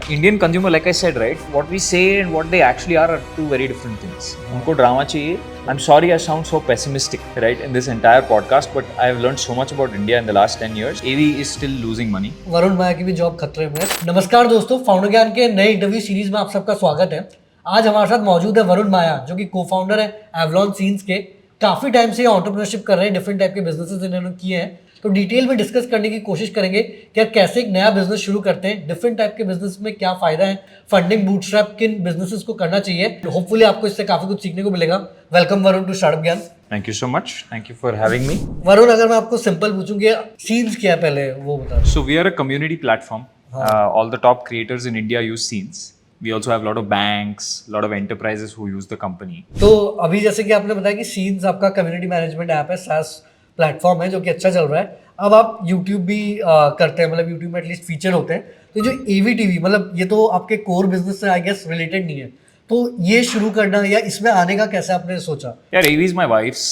Indian consumer, like I said, right, what we say and what they actually are two very different things. उनको drama चाहिए. I'm sorry I sound so pessimistic, right, in this entire podcast, but I've learned so much about India in the last 10 years. Aevy is still losing money. Varun माया की भी job खतरे में है। नमस्कार दोस्तों, founder ज्ञान के नए इंटरव्यू सीरीज में आप सबका स्वागत है। आज हमारे साथ मौजूद है वरुण माया, जो कि को फाउंडर है एवलॉन सीन्स के। काफी टाइम से एंटरप्रेन्योरशिप कर रहे हैं, डिफरेंट टाइप के बिजनेसेस इन्होंने किए हैं। तो डिटेल में डिस्कस करने की कोशिश करेंगे कि कैसे एक नया बिजनेस शुरू करते हैं, डिफरेंट टाइप के बिजनेस में क्या फायदा है, फंडिंग बूटस्ट्रैप किन बिजनेसेस को करना चाहिए। होपफुली आपको इससे काफी कुछ सीखने को मिलेगा। वेलकम वरुण टू स्टार्टअप ज्ञान। Thank you so much. Thank you for having me. Varun, अगर मैं आपको सिंपल पूछूंगी सीन्स क्या है पहले वो बता। So we are a community platform. All the top creators in India use scenes. We also have a lot of banks, a lot of enterprises who use the company. तो अभी जैसे कि आपने बताया कि सीन्स आपका कम्युनिटी मैनेजमेंट ऐप है, SaaS platform है जो कि अच्छा चल रहा है। अब आप YouTube भी करते हैं, मतलब YouTube में एटलीस्ट फीचर होते हैं। तो जो Aevy TV, मतलब ये तो आपके कोर बिजनेस से आई गेस रिलेटेड नहीं है, तो ये शुरू करना या इसमें आने का कैसे आपने सोचा? Yeah, Aevy is my wife's.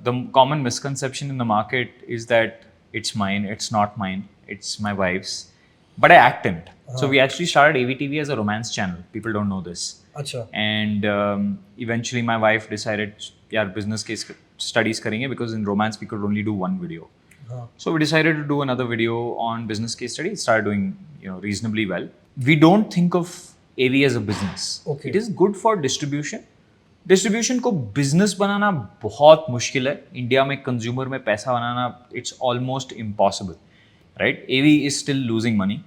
The common misconception in the market is that it's mine. It's not mine. It's my wife's. But I act in it. So we actually started Aevy TV as a romance channel. People don't know this. अच्छा। And eventually my wife decided, यार business case studies करेंगे, because in romance we could only do one video. So we decided to do another video on business case study. It started doing reasonably well. We don't think of Aevy as a business. Okay. It is good for distribution. Distribution को business बनाना बहुत मुश्किल है. India में consumer में पैसा बनाना it's almost impossible, right? Aevy is still losing money.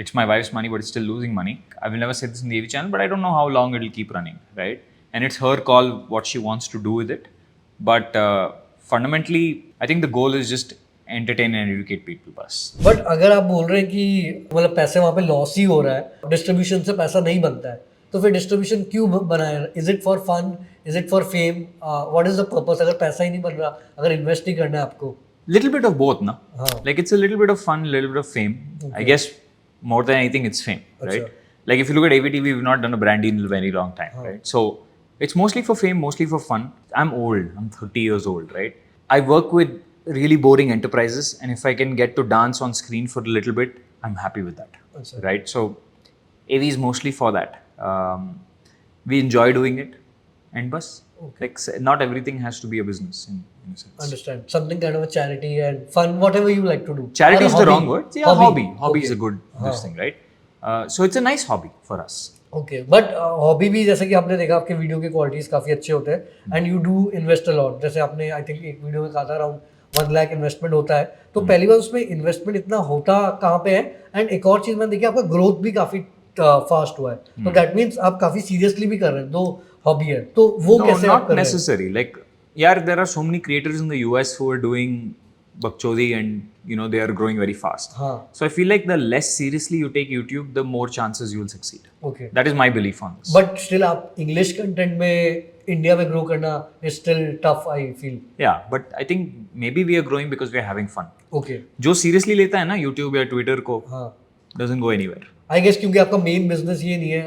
It's my wife's money, but it's still losing money. I will never say this in the Aevy channel, but I don't know how long it will keep running, right? And it's her call what she wants to do with it. But fundamentally, I think the goal is just entertain and educate people बस. But अगर आप बोल रहे हैं कि मतलब पैसे वहाँ पे लॉस ही हो रहा है, डिस्ट्रीब्यूशन से पैसा नहीं बनता है, तो फिर डिस्ट्रीब्यूशन क्यों बनाया? Is it for fun? Is it for fame? What is the purpose? अगर पैसा ही नहीं बन रहा, अगर इन्वेस्ट ही करना है आपको? Little bit of both, na? Like it's a little bit of fun, a little bit of fame. Okay. I guess more than anything, it's fame, right? Like if you look at Aevy TV, we've not done a brand deal in a very long time, right? So it's mostly for fame, mostly for fun. I'm old. I'm 30 years old, right? I work with really boring enterprises, and if I can get to dance on screen for a little bit, I'm happy with that, right? So Aevy is mostly for that. We enjoy doing it, and bus. Okay. Like not everything has to be a business in a sense. Understand. Something kind of a charity and fun, whatever you like to do. Charity is the wrong word. Yeah, hobby. Hobby Okay. is a good this thing, right? So it's a nice hobby for us. Okay, but hobby भी जैसे कि आपने देखा आपके video के qualities काफी अच्छे होते हैं and you do invest a lot. जैसे आपने आई थिंक एक वीडियो में कहा था अराउंड 1 लाख इन्वेस्टमेंट होता है, तो पहली बार उसमें इन्वेस्टमेंट इतना होता कहाँ पे है? एंड एक और चीज मैंने देखी, आपका ग्रोथ भी काफी फास्ट हुआ है, तो दैट मीन्स आप काफी सीरियसली भी कर रहे हैं, दो हॉबी है, तो वो कैसे आप कर रहे हैं? Not necessary. Like, yeah, there are so many creators in the US who are doing bakchodi and they are growing very fast. So I feel like the less seriously you take YouTube, the more chances you will succeed. Okay. That is my belief on this. But still आप English content में India में grow करना is still tough, I feel. Yeah, but I think maybe we are growing because we are having fun. Okay. जो seriously लेता है ना YouTube या Twitter को, doesn't go anywhere. I guess क्योंकि आपका मेन बिजनेस ये नहीं है,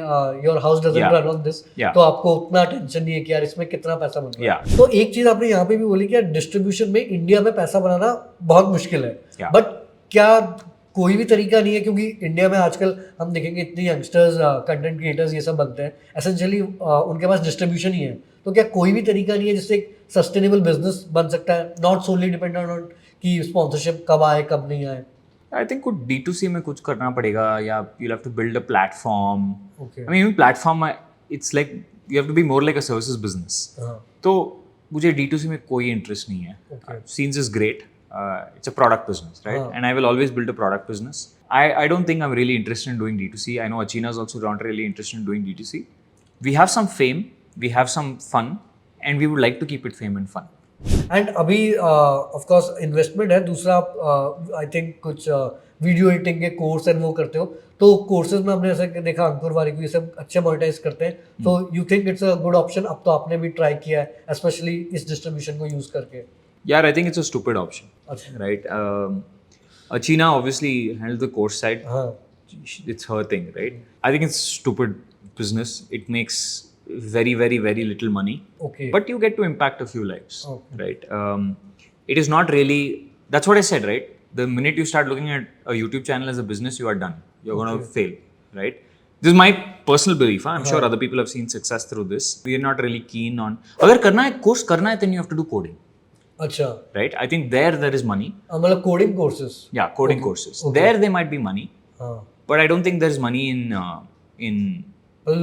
your house doesn't run on this, तो आपको उतना टेंशन नहीं है कि यार इसमें कितना पैसा बन रहा है। तो एक चीज आपने यहाँ पे भी बोली कि यार डिस्ट्रीब्यूशन में इंडिया में पैसा बनाना बहुत मुश्किल है, बट क्या कोई भी तरीका नहीं है? क्योंकि इंडिया में आजकल हम देखेंगे इतने यंगस्टर्स, कंटेंट क्रिएटर्स ये सब बनते हैं, एसेंशियली उनके पास डिस्ट्रीब्यूशन ही है, तो क्या कोई भी तरीका नहीं है जिससे एक सस्टेनेबल बिजनेस बन सकता है, नॉट सोनली डिपेंडेंट ऑन कि स्पॉन्सरशिप कब आए कब नहीं आए? I think कुछ D2C में कुछ करना पड़ेगा, या you'll have to build a platform. Okay. I mean, even platform, it's like you have to be more like a services business. तो मुझे D2C में कोई इंटरेस्ट नहीं है. Scenes is great. It's a product business, right? And I will always build a product business. I don't think I'm really interested in doing D2C. I know Achina is also not really interested in doing D2C. We have some fame, we have some fun, and we would like to keep it fame and fun. And अभी of course investment है, दूसरा आप I think कुछ video editing के course and वो करते हो, तो कोर्सेज में हमने ऐसा देखा अंकुर वारी को ये सब अच्छे मोनेटाइज करते हैं, तो you think it's a good option? अब तो आपने भी ट्राई किया है, स्पेशली इस डिस्ट्रीब्यूशन को यूज करके। यार आई think it's a stupid option, right? Achina obviously handles the course side. It's her thing, right? I think it's stupid business. It makes very, very, very little money. Okay. But you get to impact a few lives, right? It is not really, that's what I said, right? The minute you start looking at a YouTube channel as a business, you are done. you're going to fail, right? This is my personal belief. I'm sure other people have seen success through this. We are not really keen on. अगर करना है course करना है, then you have to do coding. अच्छा. Right? I think there is money. मतलब coding courses. Yeah, coding courses. There might be money. But I don't think there is money in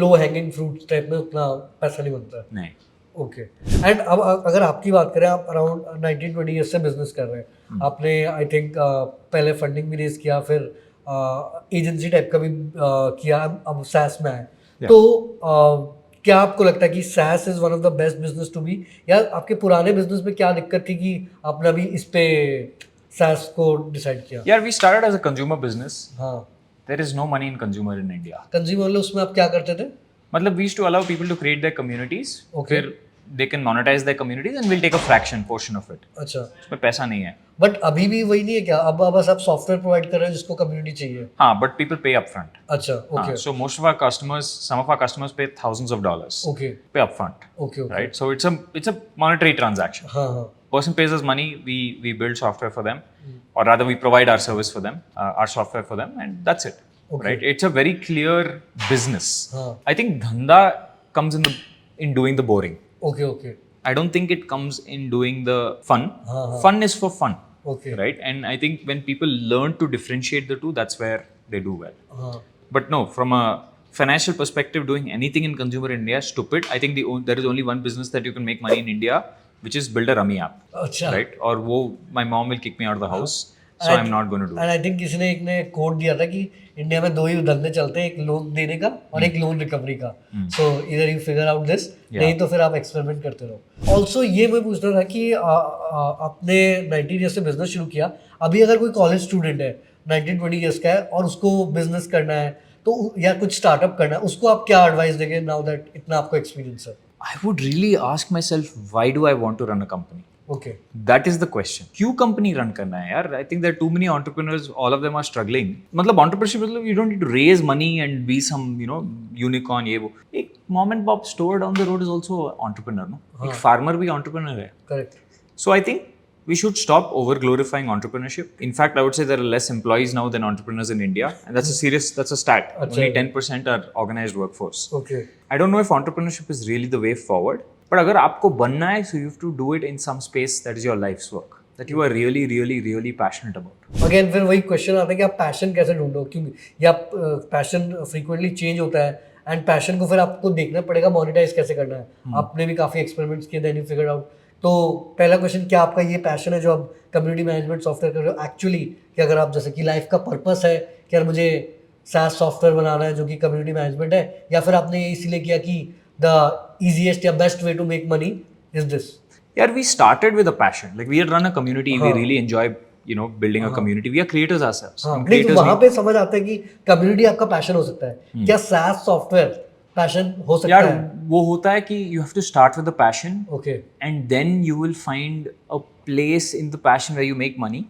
low hanging fruits type में उतना पैसा नहीं बनता. नहीं. Okay. And अब अगर आपकी बात करें, आप अराउंड 19-20 ईयर्स से बिजनेस कर रहे हैं. आपने आई थिंक पहले फंडिंग भी रेज किया, फिर एजेंसी टाइप का भी किया, अब SaaS में आए. तो क्या आपको लगता है कि SaaS is one of the best business to be, या आपके पुराने बिजनेस में क्या दिक्कत थी कि आपने अभी इस पे SaaS को डिसाइड किया? यार we started as a consumer business. हाँ. There is no money in consumer in India. Consumer में उसमें आप क्या करते थे? मतलब we used to allow people to create their communities. फिर they can monetize their communities and we'll take a fraction portion of it. अच्छा. उसमें पैसा नहीं है. बट अभी भी वही नहीं है क्या? अब बस आप सॉफ्टवेयर प्रोवाइड कर रहे हैं जिसको कम्युनिटी चाहिए. हाँ, but people pay upfront. अच्छा. Okay. So most of our customers, some of our customers pay thousands of dollars. Okay. Pay upfront. Okay. Right. So it's a monetary transaction. हाँ हाँ. Person pays us money, we build software for them, or rather we provide our service for them, our software for them, and that's it. Okay. Right. It's a very clear business. हाँ. I think dhanda comes in doing the boring. Okay. Okay. I don't think it comes in doing the fun. Fun is for fun. Okay. Right? And I think when people learn to differentiate the two, that's where they do well. But no, from a financial perspective, doing anything in consumer India is stupid. I think there is only one business that you can make money in India, which is build a rummy app. अच्छा. Right? Or my mom will kick me out of the house. So I'm not going to do it. And I think किसी ने एक ने code दिया था कि India में 2 ही धंधे चलते हैं, एक लोन देने का और एक लोन रिकवरी का. सो इधर यू फिगर आउट दिस, नहीं तो फिर आप एक्सपेरिमेंट करते रहो. ऑल्सो ये मैं पूछ रहा था कि आपने 19 ईयर्स से बिजनेस शुरू किया. अभी अगर कोई कॉलेज स्टूडेंट है 19-20 ईयर्स का है और उसको बिजनेस करना है तो या कुछ स्टार्टअप करना है, उसको आप क्या एडवाइस देंगे नाउ दैट इतना आपको एक्सपीरियंस है? I would really ask myself, why do I want to run a company? Okay. That is the question. क्यों कंपनी रन करना है यार? I think there are too many entrepreneurs. All of them are struggling. मतलब entrepreneurship मतलब you don't need to raise money and be some unicorn ये वो. एक mom and pop store down the road is also entrepreneur, no? एक farmer भी entrepreneur है. Correct. So I think we should stop over glorifying entrepreneurship. In fact, I would say there are less employees now than entrepreneurs in India, and that's a stat. Only 10% are organized workforce. Okay. I don't know if entrepreneurship is really the way forward. But अगर आपको बनना है, so you have to do it in some space that is your life's work, that you are really, really, really passionate about. Again, फिर वही question आता है कि आप पैशन कैसे ढूंढो, क्योंकि या पैशन फ्रीक्वेंटली चेंज होता है, एंड पैशन को फिर आपको देखना पड़ेगा मोनेटाइज कैसे करना है. आपने भी काफी एक्सपेरिमेंट्स किए, देन यू फिगर्ड आउट. तो पहला क्वेश्चन, क्या आपका ये पैशन है जो आप कम्युनिटी मैनेजमेंट सॉफ्टवेयर कर रहे हो एक्चुअली, कि अगर आप जैसे कि लाइफ का पर्पस है कि यार मुझे SaaS सॉफ्टवेयर बनाना है जो कि कम्युनिटी मैनेजमेंट है, या फिर आपने ये इसीलिए किया कि the easiest or best way to make money is this? Yeah, we started with a passion. Like we had run a community, we really enjoy, building a community. We are creators ourselves. नहीं तो वहाँ पे समझ आता है कि community आपका passion हो सकता है. क्या SaaS सॉफ्टवेयर पैशन हो सकता है? यार वो होता है कि you have to start with the passion. Okay. And then you will find a place in the passion where you make money.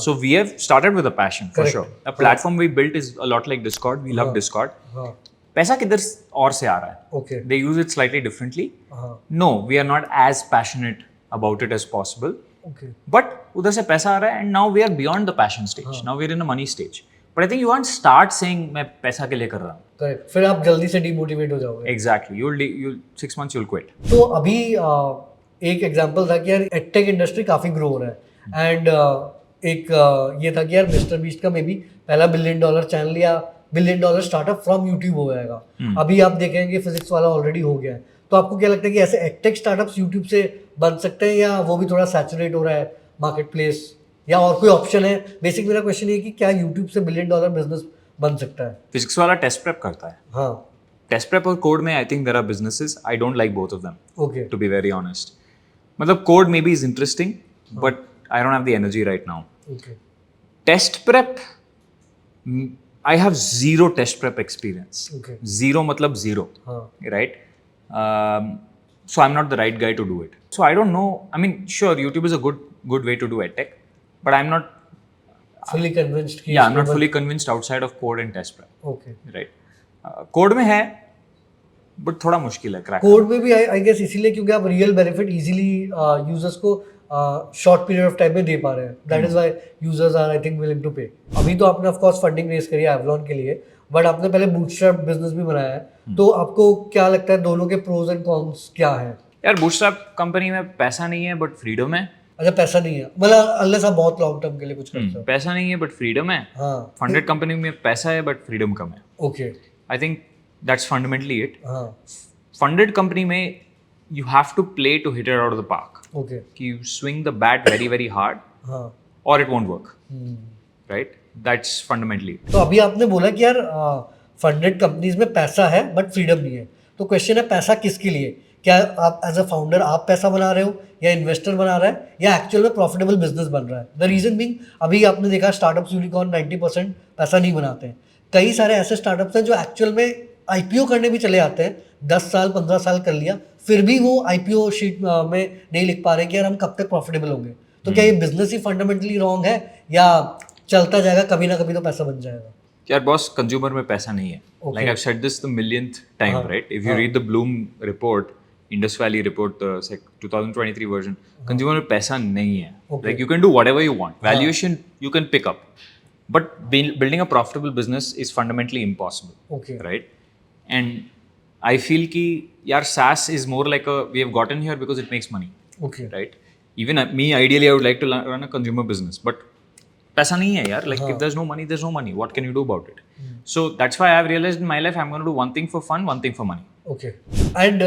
So we have started with a passion for sure. A platform we built is a lot like Discord. We love Discord. पैसा किधर और से आ रहा है? Okay. They use it slightly differently. No, we are not as passionate about it as possible. Okay. But उधर से पैसा आ रहा है, and now we are beyond the passion stage. Now we are in a money stage. But I think you can't start saying मैं पैसा के लिए कर रहा हूँ. Correct. फिर आप जल्दी से डिमोटिवेट हो जाओगे. Exactly. You'll 6 months you'll quit. तो अभी एक एग्जांपल था कि यार एडटेक इंडस्ट्री काफी ग्रो हो रहा है, एंड एक ये था कि यार मिस्टर बीस्ट का मे बी पहला $1 बिलियन चैनल या $1 बिलियन स्टार्टअप फ्रॉम यूट्यूब हो जाएगा. अभी आप देखेंगे फिजिक्स वाला ऑलरेडी हो गया है. तो आपको क्या लगता है कि ऐसे एडटेक स्टार्टअप्स यूट्यूब से बन सकते हैं, या वो भी थोड़ा सैचुरेट हो रहा है मार्केट प्लेस, या और कोई ऑप्शन है? बेसिक मेरा क्वेश्चन ये है कि क्या यूट्यूब से $1 बिलियन बिजनेस बन सकता है? फिजिक्स वाला टेस्ट प्रेप करता है. हाँ. टेस्ट प्रेप और कोड में I think there are businesses. I don't like both of them. Okay. To be very honest. मतलब code may be is interesting, but I don't have the energy right now. Okay. Test prep, I have zero test prep experience. Okay. Zero matlab zero. Right? So I'm not the right guy to do it. So I don't know. I mean, sure, YouTube is a good way to do edtech, but I'm not fully convinced. Yeah, I'm not fully convinced outside of code and test prep. Okay. Right. Code में है, but थोड़ा मुश्किल है crack. Code में भी I guess इसीलिए क्योंकि आप real benefit easily users को शॉर्ट पीरियड ऑफ टाइम में दे पा रहे हैं. That is why users are I think willing to pay. अभी तो आपने ऑफ कोर्स फंडिंग रेज करी है एवलॉन के लिए, बट आपने पहले बूटस्ट्रैप बिजनेस भी बनाया है. तो आपको क्या लगता है दोनों के प्रोज एंड कॉन्स क्या है? यार बूटस्ट्रैप कंपनी में पैसा नहीं है बट फ्रीडम है. अच्छा, पैसा नहीं है मतलब अनलेस आप बहुत लॉन्ग टर्म के लिए कुछ करते हो. पैसा नहीं है बट फ्रीडम है. हाँ. फंडेड कंपनी में पैसा है बट फ्रीडम कम है. Okay. I think that's fundamentally it. हाँ. फंडेड कंपनी में you have to play to hit it out of the park. Okay. You swing the bat very very hard, or it won't work. Right? That's fundamentally it. तो अभी आपने बोला कि यार funded companies में पैसा है बट फ्रीडम नहीं है. तो क्वेश्चन है पैसा किसके लिए? क्या आप एज अ फाउंडर आप पैसा बना रहे हो या इन्वेस्टर बना रहा है या एक्चुअल में प्रॉफिटेबल बिजनेस बन रहा है? द रीजन बीइंग अभी आपने देखा स्टार्टअप्स यूनिकॉर्न 90% पैसा नहीं बनाते हैं. कई सारे ऐसे स्टार्टअप्स हैं जो एक्चुअल में आईपीओ करने भी चले आते हैं, 10 साल 15 साल कर लिया, फिर भी वो आईपीओ शीट में नहीं लिख पा रहे कि यार हम कब तक प्रॉफिटेबल होंगे. तो क्या ये बिजनेस ही फंडामेंटली रॉन्ग है या चलता जाएगा, कभी ना कभी तो पैसा बन जाएगा? यार बॉस, कंज्यूमर में पैसा नहीं है. Like I've said this the millionth time, right? If you read the Bloom report, Indus Valley report, 2023 version, consumer में पैसा नहीं है. Like you can do whatever you want. Valuation you can pick up. But building a profitable business is fundamentally impossible. Okay. Right? And I feel कि यार SaaS is more like we have gotten here because it makes money. Okay. Right? Even me, ideally, I would like to run a consumer business, but पैसा नहीं है यार. Like if there's no money, there's no money. What can you do about it? So that's why I've realized in my life I'm going to do one thing for fun, one thing for money. Okay. And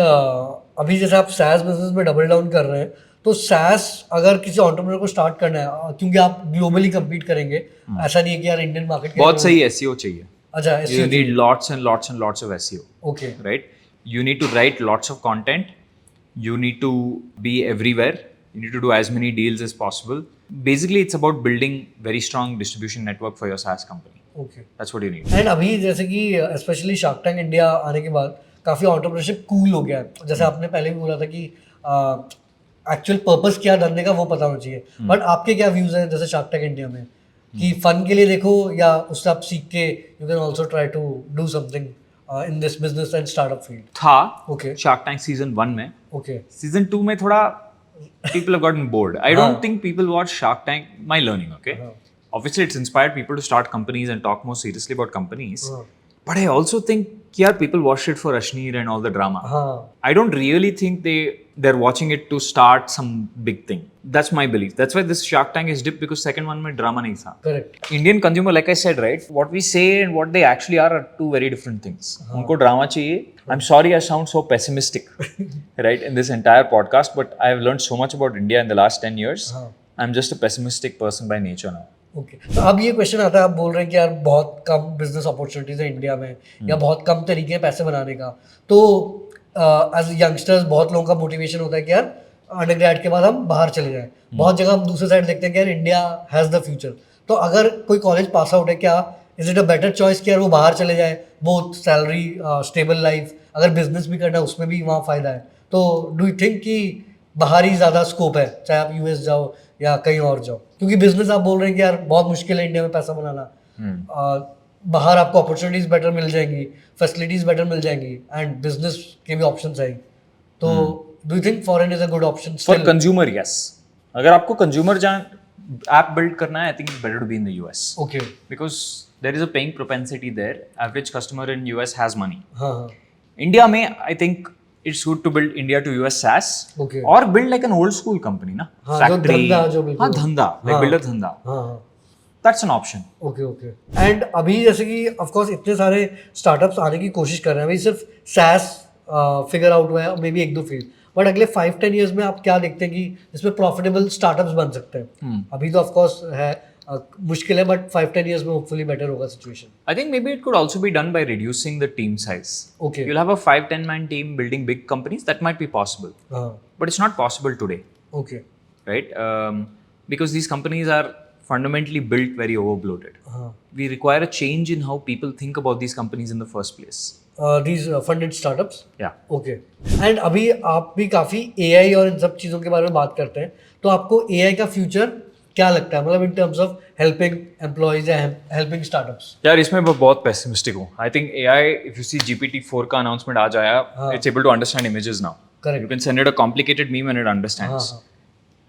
अभी जैसे आप SaaS business में double down कर रहे हैं, तो SaaS अगर किसी एंटरप्रेन्योर को स्टार्ट करना है, क्योंकि आप ग्लोबली कम्पीट करेंगे, ऐसा नहीं है कि यार इंडियन मार्केट बहुत सही SEO चाहिए. अच्छा, you need lots and lots and lots of SEO. Okay. Right? You need to write lots of content. You need to be everywhere. You need to do as many deals as possible. Basically, it's about building very strong distribution network for your SaaS company. Okay. That's what you need. And अभी जैसे कि specially shark tank India आने के बाद काफ़ी entrepreneurship cool हो गया है. जैसे आपने पहले भी बोला था कि एक्चुअल पर्पस क्या धंधे का वो पता होना चाहिए. बट आपके क्या व्यूज़ हैं जैसे शार्क टैंक इंडिया में कि फन के लिए देखो या उससे आप सीख के you can also try to do something in this business and startup field? था. ओके. शार्क टैंक सीजन 1 में. ओके. सीजन 2 में थोड़ा people have gotten bored. I don't think people watch Shark Tank. My learning, okay? Obviously, it's inspired people to start companies and talk more seriously about companies. But I also think, yeah, people watched it for Ashneer and all the drama. I don't really think they're watching it to start some big thing. That's my belief. That's why this Shark Tank is dipped because second one में drama नहीं था. Correct. Indian consumer, like I said, right? What we say and what they actually are two very different things. उनको drama चाहिए. I'm sorry I sound so pessimistic, right, in this entire podcast, but I have learned so much about India in the last 10 years. I'm just a pessimistic person by nature now. Okay. तो अब ये question आता है, आप बोल रहे हैं कि यार बहुत कम बिजनेस अपॉर्चुनिटीज है इंडिया में या बहुत कम तरीके हैं पैसे बनाने का. तो एज यंगस्टर्स बहुत लोगों का मोटिवेशन होता है कि यार अंडरग्रेड के बाद हम बाहर चले जाएं. बहुत जगह हम दूसरे साइड देखते हैं कि यार इंडिया हैज़ द फ्यूचर. तो अगर कोई कॉलेज पास आउट है, क्या is it a better choice कि यार वो बाहर चले जाए, बोथ सैलरी, स्टेबल लाइफ, अगर बिजनेस भी करना है उसमें भी वहाँ फ़ायदा है? तो डू यू थिंक कि बाहर ही ज़्यादा स्कोप है, चाहे आप यूएस जाओ या कहीं और जाओ? क्योंकि बिजनेस आप बोल रहे हैं कि यार बहुत मुश्किल है इंडिया में पैसा बनाना. बाहर आपको अपॉर्चुनिटीज बेटर मिल जाएंगी, फैसिलिटीज बेटर मिल जाएंगी एंड बिजनेस के भी ऑप्शंस आएंगे. तो do you think foreign is a good option for consumer? Yes. अगर आपको कंज्यूमर ऐप बिल्ड करना है, I think it's better to be in the US. Okay. Because there is a paying propensity there. Average customer in US has money. हाँ. India में I think it's good to build India to US SaaS. Okay. Or build like an old school company, na? Factory. धंधा, like build a धंधा. That's an option. Okay, okay. And अभी जैसे कि of course इतने सारे startups आने की कोशिश कर रहे हैं. अभी सिर्फ SaaS figure out हुआ है, maybe 1-2 फील्ड. बट अगले 5-10 years में आप क्या देखते हैं कि इसमें profitable startups बन सकते हैं? अभी तो of course है, मुश्किल है, बट 5-10 years में hopefully better होगा situation. I think maybe it could also be done by reducing the team size. Okay. You'll have a 5-10 man team building big companies. That might be possible. But it's not possible today. Okay. Right? Because these companies are fundamentally built very overbloated. We require a change in how people think about these companies in the first place. These funded startups? Yeah. Okay. And अभी आप भी काफ़ी AI और इन सब चीज़ों के बारे में बात करते हैं, तो आपको AI का फ्यूचर क्या लगता है, मतलब in terms of helping employees या हेल्पिंग स्टार्टअप्स? यार इसमें मैं बहुत पेसिमिस्टिक हूँ. I think AI, if you see GPT-4 का अनाउंसमेंट आज आया, it's able to understand images now. Correct. You can send it a complicated meme and it understands.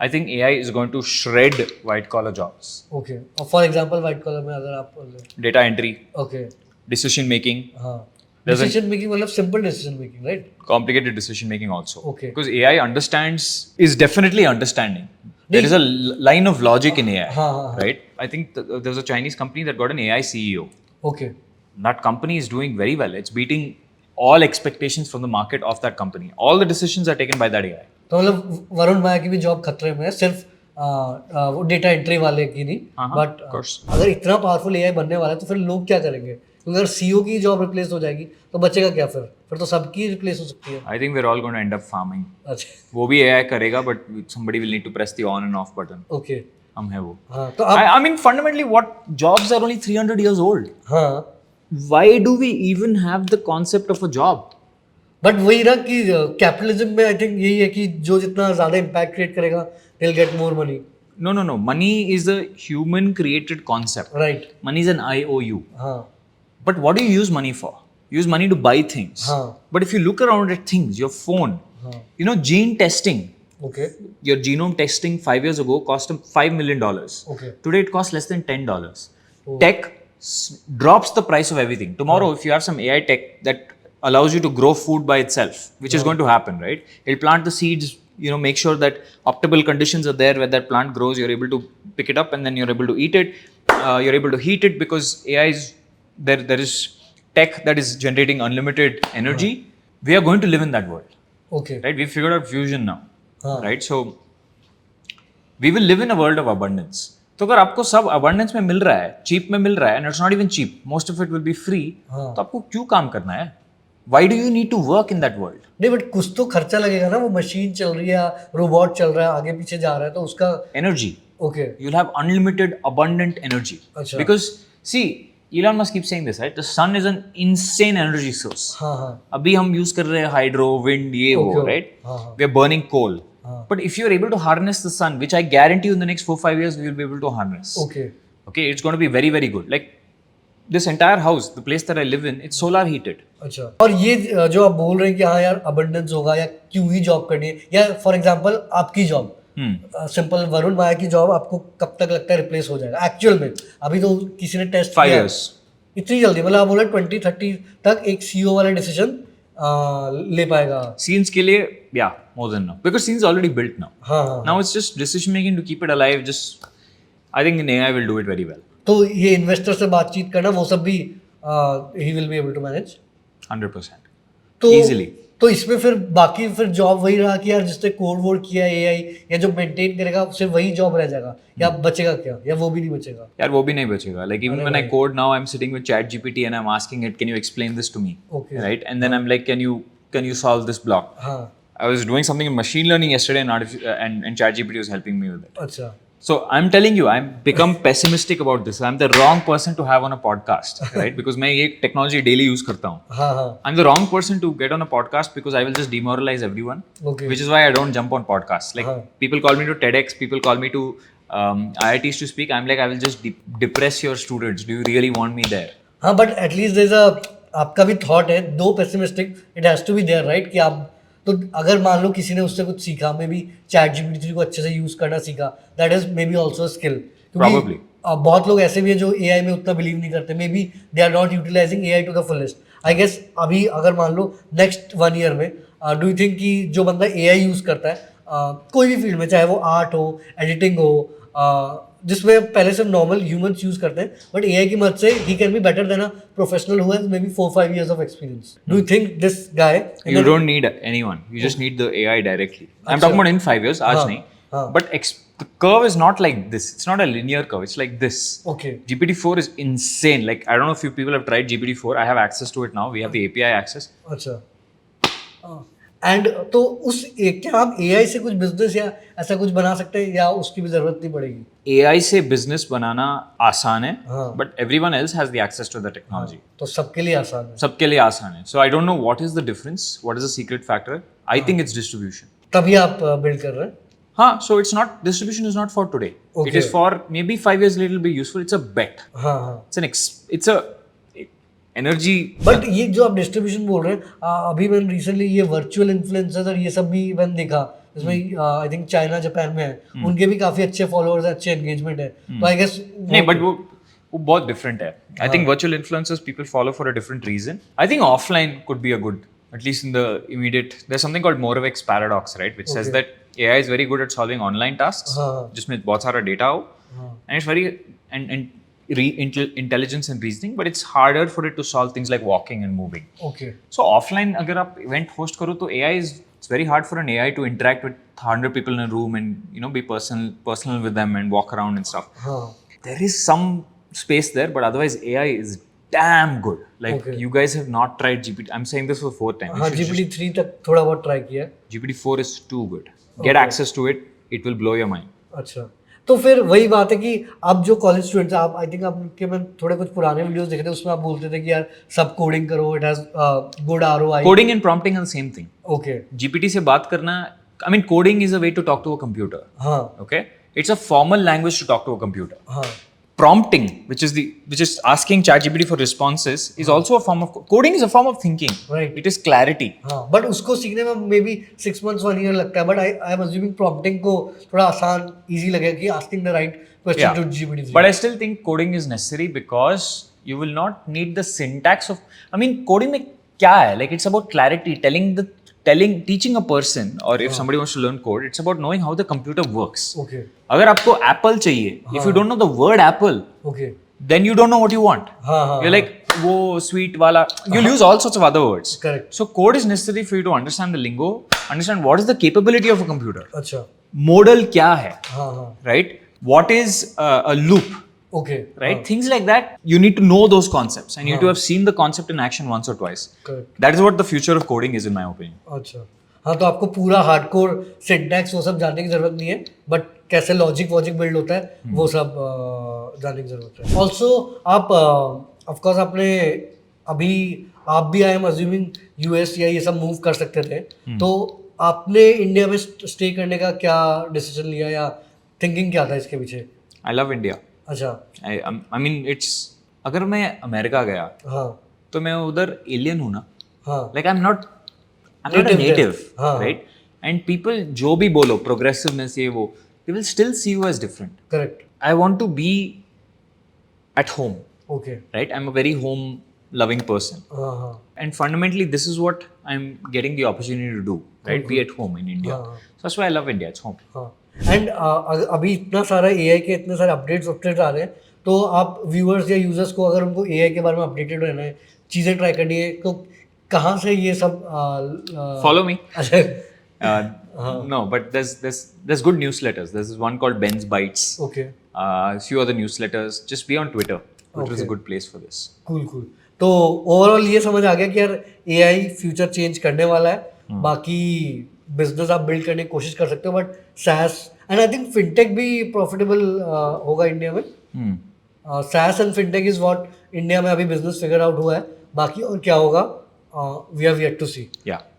I think AI is going to shred white collar jobs. Okay. For example, white collar में अगर आप data entry, okay, decision making, हाँ, decision making मतलब simple decision making, right? complicated decision making also. Okay. Because AI is definitely understanding. There is a line of logic in AI, right? I think there's a Chinese company that got an AI CEO. Okay. That company is doing very well. It's beating all expectations from the market of that company. All the decisions are taken by that AI. तो मतलब वरुण माया की भी job खतरे में है, सिर्फ वो data entry वाले की नहीं, बट अगर इतना पावरफुल एआई बनने वाला है तो फिर लोग क्या करेंगे? क्योंकि अगर सीईओ की जॉब रिप्लेस हो जाएगी तो बचेगा क्या फिर तो सबकी रिप्लेस हो सकती है. I think we are all going to end up farming. अच्छा, वो भी एआई करेगा but somebody will need to press the on and off button. Okay, हम है वो. हाँ, तो I mean fundamentally what jobs are only 300 years old. हाँ, why do we even have the concept of a job? But वही ना कि capitalism में आई थिंक यही है कि जो जितना ज्यादा इम्पैक्ट क्रिएट करेगा they'll get more money. No. Money is a human created concept. Right. Money is an IOU. हाँ. But what do you use money for? You use money to buy things. हाँ. But if you look around at things, your phone, you know, gene testing. Okay. Your genome testing 5 years ago cost $5 million. Okay. Today it costs less than $10. Oh. Tech drops the price of everything. Tomorrow, if you have some AI tech that allows you to grow food by itself, which is going to happen, right? It'll plant the seeds, you know, make sure that optimal conditions are there where that plant grows. You're able to pick it up and then you're able to eat it. You're able to heat it because AI is there is tech that is generating unlimited energy. We are going to live in that world. Okay. Right? We've figured out fusion now. Right? So we will live in a world of abundance. तो अगर आपको सब abundance में मिल रहा है, cheap में मिल रहा है, and it's not even cheap, most of it will be free, तो आपको क्यों काम करना है? Why do you need to work in that world? नहीं, बट कुछ तो खर्चा लगेगा ना. वो मशीन चल रही है, रोबोट चल रहा है, आगे पीछे जा रहा है, तो उसका energy. Okay. You'll have unlimited, abundant energy. अच्छा. Because see, Elon Musk keeps saying this, right? The sun is an insane energy source. हाँ. अभी हम यूज कर रहे हैं हाइड्रो, विंड, ये वो, right? We are burning coal. But if you are able to harness the sun, which I guarantee you in the next 4-5 years we will be able to harness. Okay. It's going to be very, very good. Like this entire house, the place that I live in, it's solar heated. अच्छा. और ये जो आप बोल रहे हैं कि हाँ यार अबंडेंस होगा या क्यों ही जॉब करनी है, या फॉर एग्जांपल आपकी जॉब, सिंपल वरुण माया की जॉब आपको कब तक लगता है रिप्लेस हो जाएगा एक्चुअल में? अभी तो किसी ने टेस्ट 5 years. इतनी जल्दी? मतलब आप बोल रहे 2030 तक एक सीईओ वाला डिसीजन ले पाएगा scenes के लिए? Yeah, more than now, because scenes already built now. Now it's just decision making to keep it alive. Just I think in AI will do it very well. तो ये investor से बातचीत करना वो सब भी he will be able to manage 100%. तो easily. तो इसमें फिर बाकी फिर जॉब वही रहा कि यार जिसने कोड वोड किया एआई या जो मेंटेन करेगा सिर्फ वही जॉब रह जाएगा, या बचेगा क्या, या वो भी नहीं बचेगा? यार वो भी नहीं बचेगा. Like even when I code now, I'm sitting with ChatGPT and I'm asking it, can you explain this to me? Okay. Right? And then I'm like, can you solve this block? I was doing something in machine learning yesterday and ChatGPT was helping me with it. अच्छा. So I'm telling you, I'm become pessimistic about this. I'm the wrong person to have on a podcast, right? Because मैं ये technology daily use करता हूँ. I'm the wrong person to get on a podcast because I will just demoralize everyone. Okay. Which is why I don't jump on podcasts. Like people call me to TEDx, people call me to IITs to speak. I'm like, I will just depress your students. Do you really want me there? हाँ, but at least there's a आपका भी thought है, दो pessimistic, it has to be there, right? कि आप तो अगर मान लो किसी ने उससे कुछ सीखा, मे बी ChatGPT को अच्छे से यूज करना सीखा, that is may be also skill. Probably. बहुत लोग ऐसे भी है जो एआई में उतना बिलीव नहीं करते, maybe they are not utilising AI to the fullest. I guess अभी अगर मान लो नेक्स्ट 1 year में डू यू थिंक कि जो बंदा एआई यूज करता है कोई भी फील्ड में, चाहे वो आर्ट हो, एडिटिंग हो, जिसमें पहले से नॉर्मल ह्यूमंस यूज करते हैं, बट एआई की मदद से he can be better than a professional who has may be 4-5 years of experience. Do you think this guy? You don't need anyone. You just need the AI directly. I'm talking about in 5 years. आज नहीं. But the curve is not like this. It's not a linear curve. It's like this. Okay. GPT-4 is insane. Like I don't know if you people have tried GPT-4. I have access to it now. We have the API access. अच्छा. And तो उस क्या आप AI से कुछ business या ऐसा कुछ बना सकते हैं या उसकी भी जरूरत नहीं पड़ेगी? एआई से बिजनेस बनाना आसान है, but everyone else has the access to the technology. तो सबके लिए आसान है. सबके लिए आसान है. So I don't know what is the difference, what is the secret factor. I think it's distribution. तभी आप बिल्ड कर रहे हैं. हाँ, so it's not, distribution is not for today. Okay. It is for maybe 5 years later will be useful. It's a bet. It's a energy. But ये जो आप distribution बोल रहे हैं, अभी मैंने रिसेंटली ये वर्चुअल इन्फ्लुएंसर्स और ये सब भी मैंने देखा, जिसमें आई थिंक चाइना जापान में है, उनके भी काफी अच्छे फॉलोअर्स है, अच्छे एंगेजमेंट है, तो आई गेस नहीं, बट वो बहुत डिफरेंट है. I think virtual influencers people follow for a different reason. I think offline could be a good, at least in the immediate. There's something called Moravec's paradox, right, which says that AI is very good at solving online tasks, जिसमें बहुत सारा data हो, and it's very intelligence and reasoning, but it's harder for it to solve things like walking and moving. Okay. So offline, अगर आप event host करो तो AI is, it's very hard for an AI to interact with 100 people in a room and be personal with them and walk around and stuff. There is some space there, but otherwise AI is damn good. Like you guys have not tried GPT. I'm saying this for the fourth time. हाँ, GPT-3 तक थोड़ा बहुत try किया. GPT-4 is too good. Get access to it. It will blow your mind. अच्छा, तो फिर वही बात है कि अब जो कॉलेज स्टूडेंट्स, आप आई थिंक आपके मैं थोड़े कुछ पुराने वीडियोस देखे थे, उसमें आप बोलते थे कि यार सब कोडिंग करो, it has good ROI. Coding and prompting are the same thing. Okay. GPT से बात करना, I mean coding is a way to talk to a computer. हाँ. Okay. It's a formal language to talk to a computer. हाँ. Prompting, which is asking ChatGPT for responses, is also a form of coding. Is a form of thinking. Right. It is clarity. हाँ, but उसको सीखने में maybe 6 months 1 year लगता है. But I am assuming prompting को थोड़ा आसान, easy लगेगा कि asking the right question to GPT. But I still think coding is necessary because you will not need the syntax of. I mean, coding में क्या है? Like it's about clarity, teaching a person, or if somebody wants to learn code, it's about knowing how the computer works. Okay. अगर आपको Apple चाहिए, if you don't know the word Apple, okay, then you don't know what you want. You're like वो sweet वाला. You'll use all sorts of other words. Correct. So code is necessary for you to understand the lingo, understand what is the capability of a computer. अच्छा. Modal क्या है? Right? What is a loop? Okay. Right? Things like that. You need to know those concepts, and you need to have seen the concept in action once or twice. Correct. That is what the future of coding is, in my opinion. अच्छा, हाँ, तो आपको पूरा hardcore syntax वो सब जानने की जरूरत नहीं है, बट कैसे लॉजिक बिल्ड होता है वो सब जानने की जरूरत है. ऑल्सो आप ऑफ कोर्स आपने अभी आप भी, आई एम अज्यूमिंग US या ये सब मूव कर सकते थे, तो आपने इंडिया में स्टे करने का क्या डिसीजन लिया या थिंकिंग क्या था इसके पीछे? I love India. अच्छा. I mean, it's, अगर मैं अमेरिका गया, हाँ, तो मैं उधर एलियन हूँ ना. हाँ. Like I'm not a native, right? And people जो भी बोलो progressiveness ये वो, they will still see you as different. Correct. I want to be at home. Okay. Right? I'm a very home loving person. And fundamentally this is what I'm getting the opportunity to do, right? Be at home in India. So that's why I love India. It's home. And अभी इतना सारा AI के इतने सारे updates आ रहे हैं, तो आप व्यूअर्स या यूजर्स को अगर उनको AI के बारे में अपडेटेड रहना है, चीज़ें ट्राई करनी है, तो कहाँ से ये सब follow me. No, but there's good newsletters. There's one called Ben's Bites. Okay. A few other newsletters. Just be on Twitter. Twitter is a good place for this. Cool. तो ओवरऑल ये समझ आ गया कि यार AI फ्यूचर चेंज करने वाला है. बाकी बिजनेस आप बिल्ड करने की कोशिश कर सकते हो, but SaaS and I think fintech भी प्रॉफिटेबल होगा इंडिया में. SaaS and fintech is what India में अभी बिजनेस फिगर आउट हुआ है. बाकी और क्या होगा, वी हैव येट टू सी.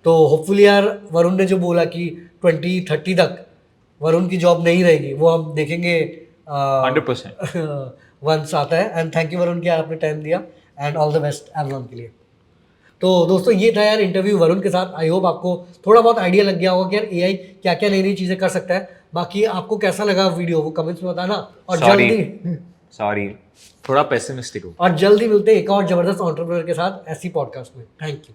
तो होपफुली यार वरुण ने जो बोला कि 2030 तक वरुण की जॉब नहीं रहेगी, वो हम देखेंगे 100% वंस आता है. एंड थैंक यू वरुण कि यार आपने टाइम दिया, and all the best everyone के लिए. तो दोस्तों ये था यार इंटरव्यू वरुण के साथ. आई होप आपको थोड़ा बहुत आइडिया लग गया होगा कि यार AI क्या क्या नई चीज़ें कर सकता है. बाकी आपको कैसा लगा वीडियो वो कमेंट्स में बताना. और सॉरी थोड़ा पेसिमिस्टिक हो. और जल्दी मिलते हैं एक और जबरदस्त एंटरप्रेन्योर के साथ ऐसी पॉडकास्ट में. Thank you.